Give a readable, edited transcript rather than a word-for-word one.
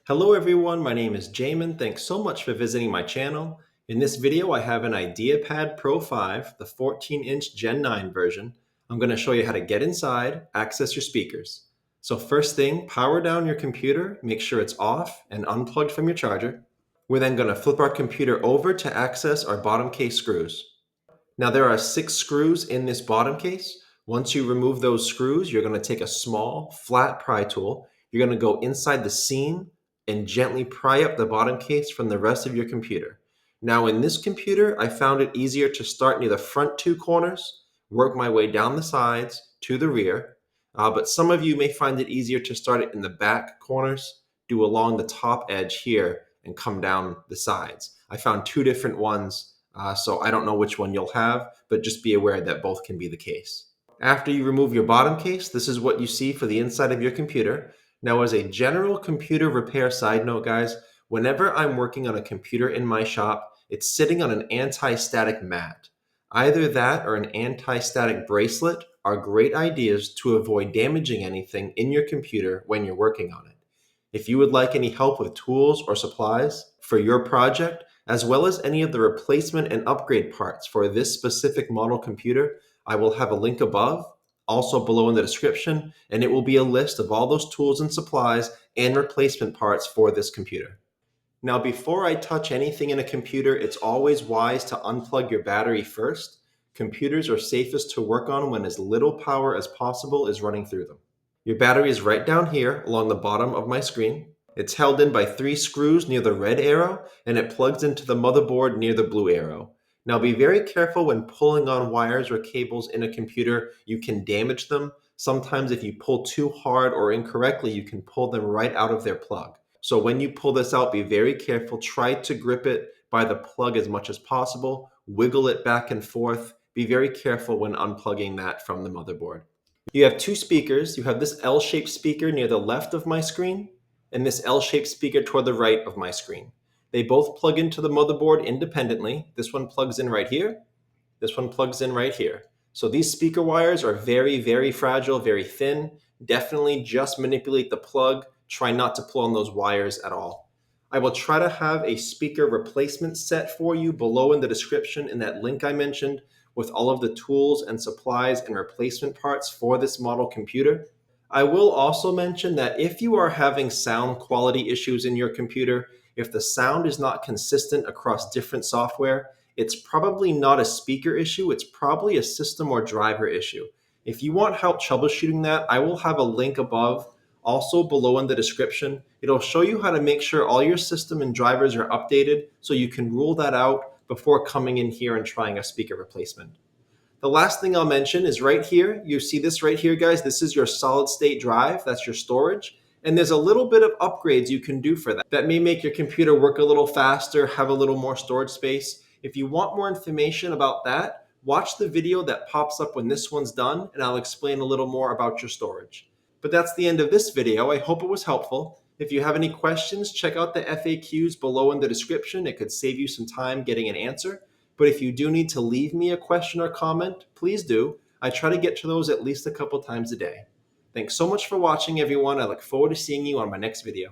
Hello everyone, my name is Jamin. Thanks so much for visiting my channel. In this video, I have an IdeaPad Pro 5, the 14-inch Gen 9 version. I'm going to show you how to get inside, access your speakers. So first thing, power down your computer, make sure it's off and unplugged from your charger. We're then going to flip our computer over to access our bottom case screws. Now there are 6 screws in this bottom case. Once you remove those screws, you're going to take a small, flat pry tool. You're going to go inside the seam and gently pry up the bottom case from the rest of your computer. Now in this computer, I found it easier to start near the front 2 corners, work my way down the sides to the rear. But some of you may find it easier to start it in the back corners, do along the top edge here, and come down the sides. I found 2 different ones. So I don't know which one you'll have, but just be aware that both can be the case. After you remove your bottom case, this is what you see for the inside of your computer. Now, as a general computer repair side note, guys, whenever I'm working on a computer in my shop, it's sitting on an anti-static mat. Either that or an anti-static bracelet are great ideas to avoid damaging anything in your computer when you're working on it. If you would like any help with tools or supplies for your project, as well as any of the replacement and upgrade parts for this specific model computer, I will have a link above, also below in the description, and it will be a list of all those tools and supplies and replacement parts for this computer. Now, before I touch anything in a computer, it's always wise to unplug your battery first. Computers are safest to work on when as little power as possible is running through them. Your battery is right down here along the bottom of my screen. It's held in by 3 screws near the red arrow, and it plugs into the motherboard near the blue arrow. Now be very careful when pulling on wires or cables in a computer. You can damage them. Sometimes if you pull too hard or incorrectly, you can pull them right out of their plug. So when you pull this out, be very careful. Try to grip it by the plug as much as possible. Wiggle it back and forth. Be very careful when unplugging that from the motherboard. You have 2 speakers. You have this L-shaped speaker near the left of my screen and this L-shaped speaker toward the right of my screen. They both plug into the motherboard independently. This one plugs in right here. This one plugs in right here. So these speaker wires are very, very fragile, very thin. Definitely just manipulate the plug. Try not to pull on those wires at all. I will try to have a speaker replacement set for you below in the description in that link I mentioned with all of the tools and supplies and replacement parts for this model computer. I will also mention that if you are having sound quality issues in your computer, if the sound is not consistent across different software, it's probably not a speaker issue, it's probably a system or driver issue. If you want help troubleshooting that, I will have a link above, also below in the description. It'll show you how to make sure all your system and drivers are updated so you can rule that out before coming in here and trying a speaker replacement. The last thing I'll mention is right here. You see this right here, guys. This is your solid state drive. That's your storage. And there's a little bit of upgrades you can do for that. That may make your computer work a little faster, have a little more storage space. If you want more information about that, watch the video that pops up when this one's done, and I'll explain a little more about your storage. But that's the end of this video. I hope it was helpful. If you have any questions, check out the FAQs below in the description. It could save you some time getting an answer. But if you do need to leave me a question or comment, please do. I try to get to those at least a couple times a day. Thanks so much for watching, everyone. I look forward to seeing you on my next video.